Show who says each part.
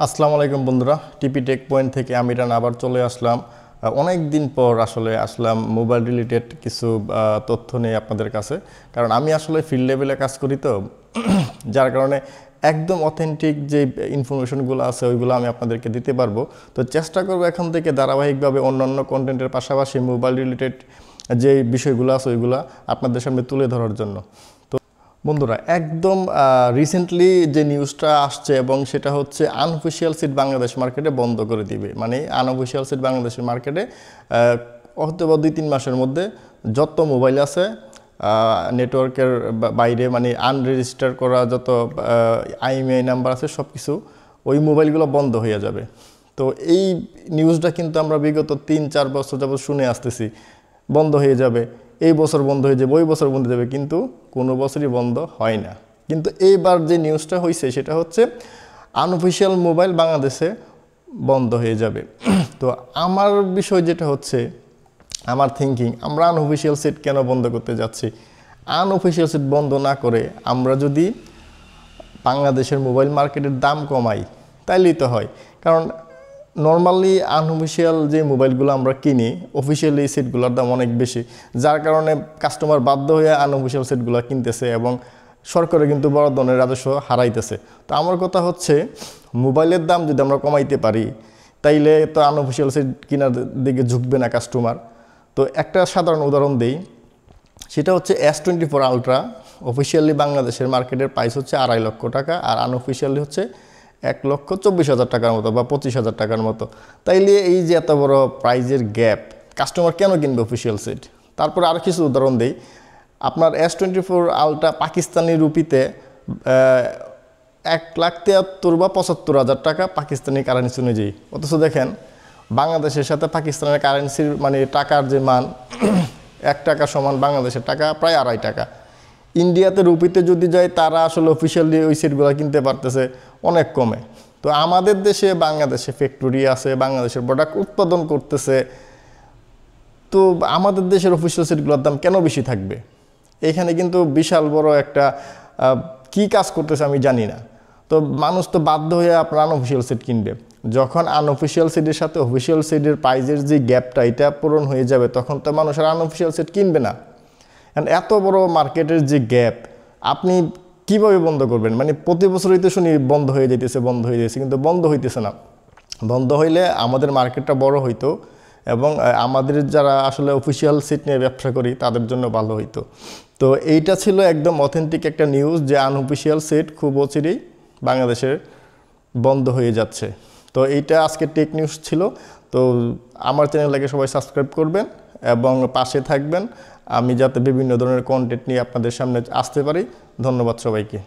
Speaker 1: আসসালামু আলাইকুম বন্ধুরা, টিপি টেক পয়েন্ট থেকে আমি রান আবার চলে আসলাম। অনেক দিন পর আসলাম মোবাইল রিলেটেড কিছু তথ্য নিয়ে আপনাদের কাছে। কারণ আমি আসলে ফিল্ড লেভেলে কাজ করি, তো যার কারণে একদম অথেন্টিক যে ইনফরমেশনগুলো আছে ওইগুলো আমি আপনাদেরকে দিতে পারবো। তো চেষ্টা করবো এখন থেকে ধারাবাহিকভাবে অন্যান্য কন্টেন্টের পাশাপাশি মোবাইল রিলেটেড যে বিষয়গুলো আছে ওইগুলো আপনাদের সামনে তুলে ধরার জন্য। বন্ধুরা, একদম রিসেন্টলি যে নিউজটা আসছে এবং সেটা হচ্ছে আনঅফিশিয়াল সিট বাংলাদেশ মার্কেটে বন্ধ করে দিবে। মানে আনঅফিশিয়াল সিট বাংলাদেশের মার্কেটে হয়তো বা 2-3 মাসের মধ্যে যত মোবাইল আছে নেটওয়ার্কের বাইরে, মানে আনরেজিস্টার করা যত IMEI নাম্বার আছে সব কিছু ওই মোবাইলগুলো বন্ধ হয়ে যাবে। তো এই নিউজটা কিন্তু আমরা বিগত 3-4 বছর যাবত শুনে আসতেছি, বন্ধ হয়ে যাবে, এই বছর বন্ধ হয়ে যাবে, ওই বছর বন্ধ হয়ে যাবে, কিন্তু কোনো বছরই বন্ধ হয় না। কিন্তু এইবার যে নিউজটা হয়েছে সেটা হচ্ছে আনঅফিশিয়াল মোবাইল বাংলাদেশে বন্ধ হয়ে যাবে। তো আমার বিষয় যেটা হচ্ছে, আমার থিঙ্কিং, আমরা আনঅফিশিয়াল সেট কেন বন্ধ করতে যাচ্ছি? আনঅফিশিয়াল সেট বন্ধ না করে আমরা যদি বাংলাদেশের মোবাইল মার্কেটের দাম কমাই তাইলেই তো হয়। কারণ নর্মালি আনঅফিশিয়াল যে মোবাইলগুলো আমরা কিনি, অফিশিয়াল এই সেটগুলোর দাম অনেক বেশি, যার কারণে কাস্টমার বাধ্য হয়ে আনঅফিশিয়াল সেটগুলো কিনতেছে এবং সরকারে কিন্তু বড় ধরনের রাজস্ব হারাইতেছে। তো আমার কথা হচ্ছে, মোবাইলের দাম যদি আমরা কমাইতে পারি তাইলে তো আনঅফিশিয়াল সেট কেনার দিকে ঝুঁকবে না কাস্টমার। তো একটা সাধারণ উদাহরণ দেই, সেটা হচ্ছে S24 আলট্রা। অফিশিয়ালি বাংলাদেশের মার্কেটের প্রাইস হচ্ছে 2.5 লক্ষ টাকা, আর আনঅফিশিয়ালি হচ্ছে 1,24,000 টাকার মতো বা 25,000 টাকার মতো। তাইলে এই যে এত বড় প্রাইজের গ্যাপ, কাস্টমার কেন কিনবে অফিশিয়াল সেট? তারপর আর কিছু উদাহরণ দেই, আপনার S24 আলট্রা পাকিস্তানি রুপিতে 1,73,000 বা 75,000 টাকা পাকিস্তানি কারেন্সি অনুযায়ী। অথচ দেখেন বাংলাদেশের সাথে পাকিস্তানের কারেন্সির মানে টাকার যে মান, 1 টাকা সমান বাংলাদেশের টাকা প্রায় 2.5 টাকা। ইন্ডিয়াতে রুপিতে যদি যায়, তারা আসলে অফিশিয়ালি ওই সেটগুলো কিনতে পারতেছে অনেক কমে। তো আমাদের দেশে, বাংলাদেশে ফ্যাক্টরি আছে, বাংলাদেশের প্রোডাক্ট উৎপাদন করতেছে, তো আমাদের দেশের অফিশিয়াল সেটগুলোর দাম কেন বেশি থাকবে? এখানে কিন্তু বিশাল বড় একটা কি কাজ করতেছে আমি জানি না। তো মানুষ তো বাধ্য হয়ে আপনার আনঅফিশিয়াল সেট কিনবে। যখন আনঅফিশিয়াল সেটের সাথে অফিশিয়াল সেটের প্রাইজের যে গ্যাপটা এটা পূরণ হয়ে যাবে, তখন তো মানুষ আর আনঅফিশিয়াল সেট কিনবে না। এত বড় মার্কেটের যে গ্যাপ আপনি কিভাবে বন্ধ করবেন? মানে প্রতি বছরই তো শুনি বন্ধ হয়ে যাইতেছে, কিন্তু বন্ধ হইতেছে না। বন্ধ হইলে আমাদের মার্কেটটা বড় হইতো এবং আমাদের যারা আসলে অফিশিয়াল সেট নিয়ে ব্যবসা করি তাদের জন্য ভালো হইতো। তো এইটা ছিল একদম অথেন্টিক একটা নিউজ যে আনঅফিশিয়াল সেট খুব অচিরেই বাংলাদেশের বন্ধ হয়ে যাচ্ছে। তো এইটা আজকে টেক নিউজ ছিল। তো আমার চ্যানেলটাকে সবাই সাবস্ক্রাইব করবেন এবং পাশে থাকবেন, আমি যাতে বিভিন্ন ধরনের কন্টেন্ট নিয়ে আপনাদের সামনে আসতে পারি। ধন্যবাদ সবাইকে।